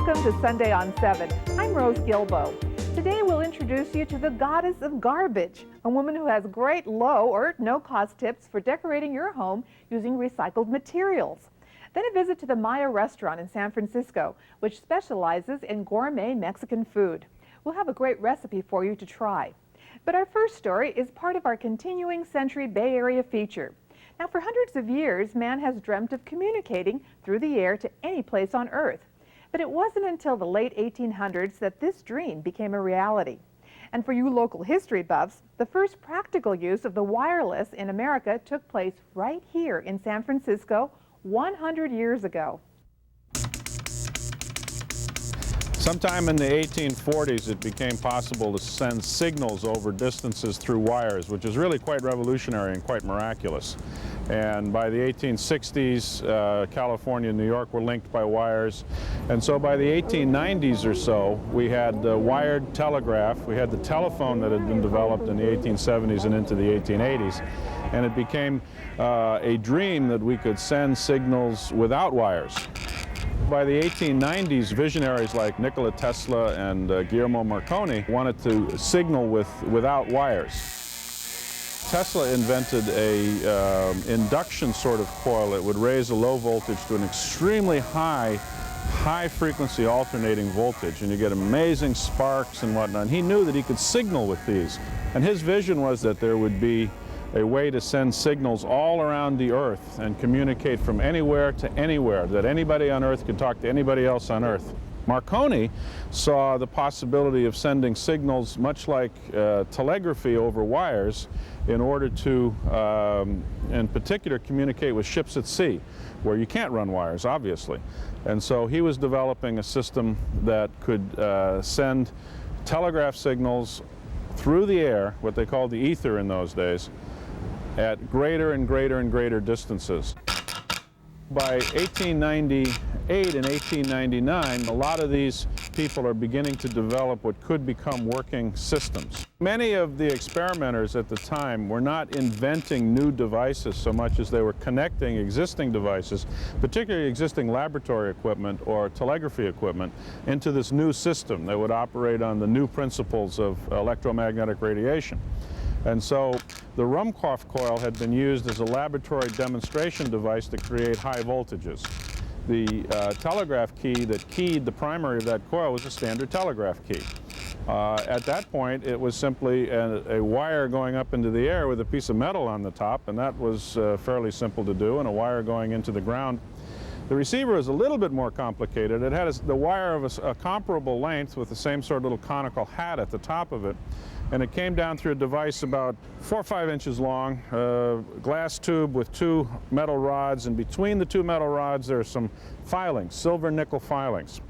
Welcome to Sunday on 7. I'm Rose Gilbo. Today we'll introduce you to the goddess of garbage, a woman who has great low or no-cost tips for decorating your home using recycled materials. Then a visit to the Maya restaurant in San Francisco, which specializes in gourmet Mexican food. We'll have a great recipe for you to try. But our first story is part of our continuing Century Bay Area feature. Now, for hundreds of years, man has dreamt of communicating through the air to any place on Earth. But it wasn't until the late 1800s that this dream became a reality. And for you local history buffs, the first practical use of the wireless in America took place right here in San Francisco 100 years ago. Sometime in the 1840s, it became possible to send signals over distances through wires, which is really quite revolutionary and quite miraculous. And by the 1860s, California and New York were linked by wires. And so by the 1890s or so, we had the wired telegraph. We had the telephone that had been developed in the 1870s and into the 1880s. And it became a dream that we could send signals without wires. By the 1890s, visionaries like Nikola Tesla and Guillermo Marconi wanted to signal without wires. Tesla invented a induction sort of coil that would raise a low voltage to an extremely high frequency alternating voltage, and you get amazing sparks and whatnot. He knew that he could signal with these, and his vision was that there would be a way to send signals all around the Earth and communicate from anywhere to anywhere, that anybody on Earth could talk to anybody else on Earth. Marconi saw the possibility of sending signals much like telegraphy over wires in order to, in particular, communicate with ships at sea, where you can't run wires, obviously. And so he was developing a system that could send telegraph signals through the air, what they called the ether in those days, at greater and greater and greater distances. By 1898 and 1899, a lot of these people are beginning to develop what could become working systems. Many of the experimenters at the time were not inventing new devices so much as they were connecting existing devices, particularly existing laboratory equipment or telegraphy equipment, into this new system that would operate on the new principles of electromagnetic radiation. And so the Ruhmkorff coil had been used as a laboratory demonstration device to create high voltages. The telegraph key that keyed the primary of that coil was a standard telegraph key. At that point, it was simply a wire going up into the air with a piece of metal on the top, and that was fairly simple to do, and a wire going into the ground. The receiver was a little bit more complicated. It had the wire of a comparable length with the same sort of little conical hat at the top of it. And it came down through a device about 4 or 5 inches long, glass tube with 2 metal rods, and between the 2 metal rods there are some filings, silver nickel filings.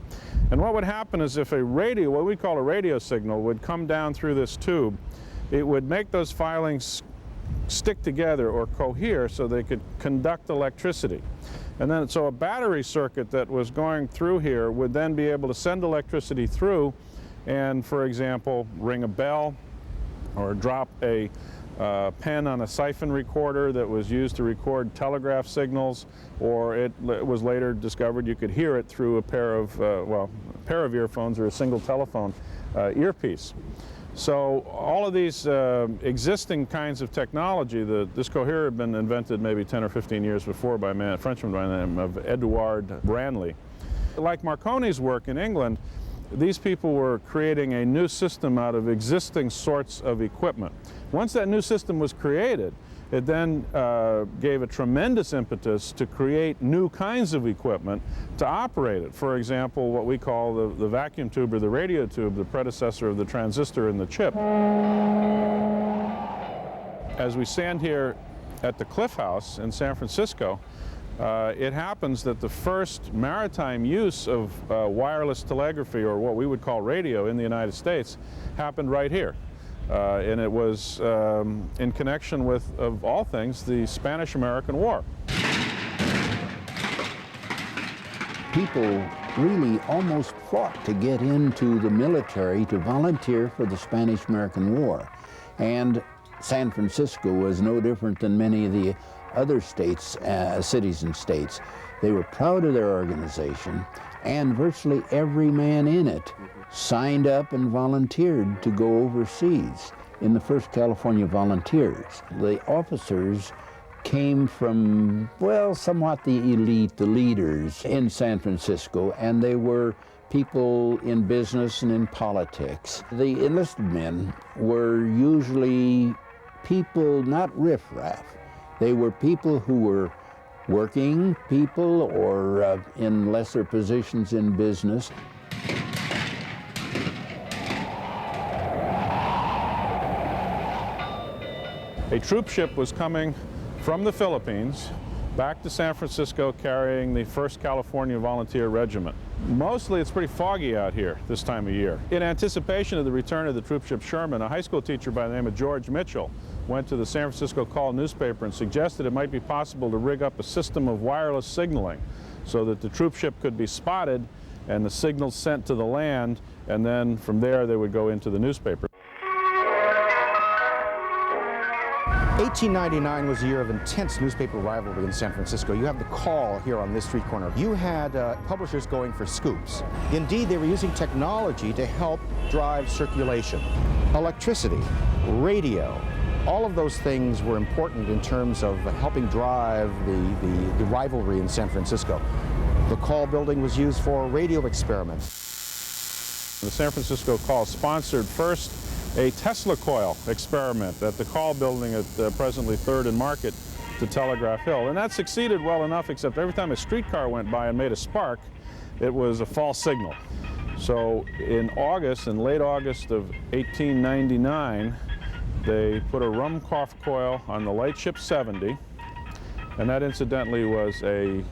And what would happen is if a radio, what we call a radio signal, would come down through this tube, it would make those filings stick together or cohere so they could conduct electricity. And then so a battery circuit that was going through here would then be able to send electricity through and, for example, ring a bell, or drop a pen on a siphon recorder that was used to record telegraph signals, or it was later discovered you could hear it through a pair of, earphones or a single telephone earpiece. So all of these existing kinds of technology, this coherer had been invented maybe 10 or 15 years before by a Frenchman by the name of Edouard Branly. Like Marconi's work in England, these people were creating a new system out of existing sorts of equipment. Once that new system was created, it then gave a tremendous impetus to create new kinds of equipment to operate it. For example, what we call the vacuum tube or the radio tube, the predecessor of the transistor and the chip. As we stand here at the Cliff House in San Francisco, it happens that the first maritime use of wireless telegraphy, or what we would call radio, in the United States happened right here. And it was in connection with, of all things, the Spanish-American War. People really almost fought to get into the military to volunteer for the Spanish-American War. And San Francisco was no different than many of the other states, cities and states. They were proud of their organization. and virtually every man in it signed up and volunteered to go overseas in the 1st California Volunteers. The officers came from, well, somewhat the elite, the leaders in San Francisco, and they were people in business and in politics. The enlisted men were usually people, not riffraff. They were people who were working people or in lesser positions in business. A troop ship was coming from the Philippines back to San Francisco carrying the 1st California Volunteer Regiment. Mostly it's pretty foggy out here this time of year. In anticipation of the return of the troop ship Sherman, a high school teacher by the name of George Mitchell went to the San Francisco Call newspaper and suggested it might be possible to rig up a system of wireless signaling so that the troop ship could be spotted and the signals sent to the land, and then from there they would go into the newspaper. 1899 was a year of intense newspaper rivalry in San Francisco. You have the Call here on this street corner. You had publishers going for scoops. Indeed, they were using technology to help drive circulation. Electricity, radio, all of those things were important in terms of helping drive the rivalry in San Francisco. The Call building was used for radio experiments. The San Francisco Call sponsored first a Tesla coil experiment at the Call building at presently 3rd and Market to Telegraph Hill. And that succeeded well enough, except every time a streetcar went by and made a spark, it was a false signal. So in late August of 1899, they put a Ruhmkorff coil on the Lightship 70, and that incidentally was a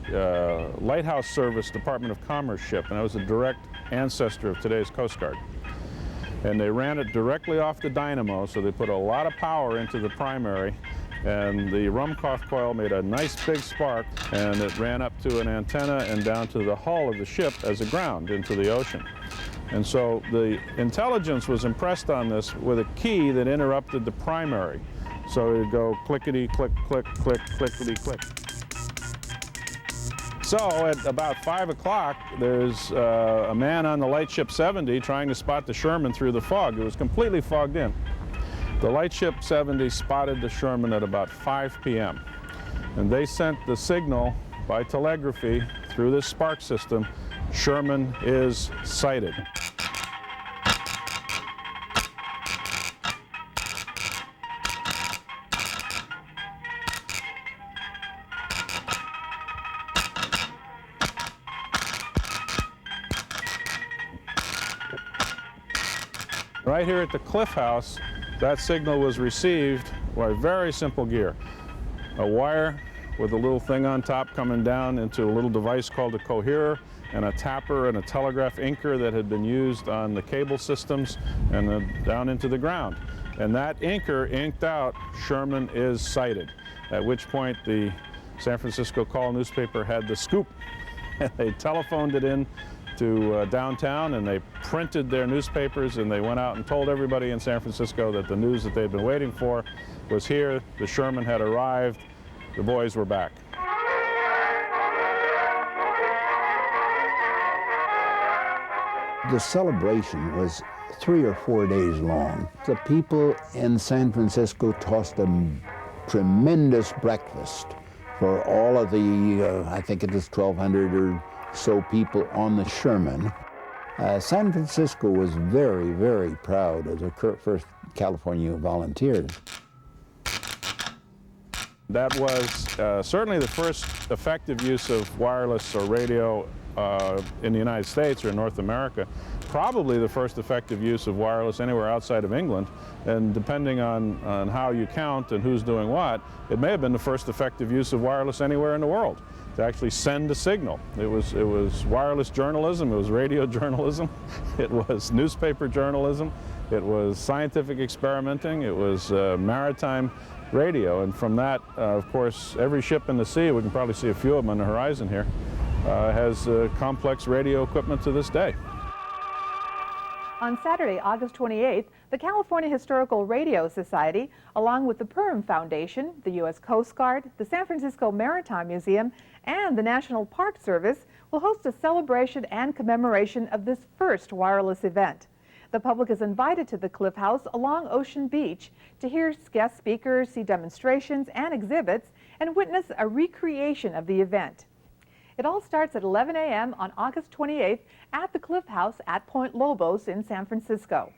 Lighthouse Service Department of Commerce ship, and that was a direct ancestor of today's Coast Guard. And they ran it directly off the dynamo, so they put a lot of power into the primary, and the Ruhmkorff coil made a nice big spark, and it ran up to an antenna and down to the hull of the ship as a ground into the ocean. And so the intelligence was impressed on this with a key that interrupted the primary. So it would go clickety, click, click, click, clickety, click. So at about 5 o'clock, there's a man on the Lightship 70 trying to spot the Sherman through the fog. It was completely fogged in. The Lightship 70 spotted the Sherman at about 5 p.m. And they sent the signal by telegraphy through this spark system, Sherman is sighted. Right here at the Cliff House, that signal was received by very simple gear. A wire with a little thing on top coming down into a little device called a coherer, and a tapper and a telegraph inker that had been used on the cable systems and down into the ground. And that inker inked out, Sherman is sighted, at which point the San Francisco Call newspaper had the scoop. They telephoned it in to downtown, and they printed their newspapers, and they went out and told everybody in San Francisco that the news that they'd been waiting for was here. The Sherman had arrived. The boys were back. The celebration was 3 or 4 days long. The people in San Francisco tossed a tremendous breakfast for all of the, I think it was 1,200 or so people on the Sherman. San Francisco was very, very proud of the 1st California Volunteers. That was certainly the first effective use of wireless or radio in the United States or North America. Probably the first effective use of wireless anywhere outside of England, and depending on how you count and who's doing what, it may have been the first effective use of wireless anywhere in the world to actually send a signal. It was wireless journalism, it was radio journalism, it was newspaper journalism, it was scientific experimenting, it was maritime radio, and from that, of course, every ship in the sea, we can probably see a few of them on the horizon here, has complex radio equipment to this day. On Saturday, August 28th, the California Historical Radio Society, along with the Perham Foundation, the U.S. Coast Guard, the San Francisco Maritime Museum, and the National Park Service, will host a celebration and commemoration of this first wireless event. The public is invited to the Cliff House along Ocean Beach to hear guest speakers, see demonstrations and exhibits, and witness a recreation of the event. It all starts at 11 a.m. on August 28th at the Cliff House at Point Lobos in San Francisco.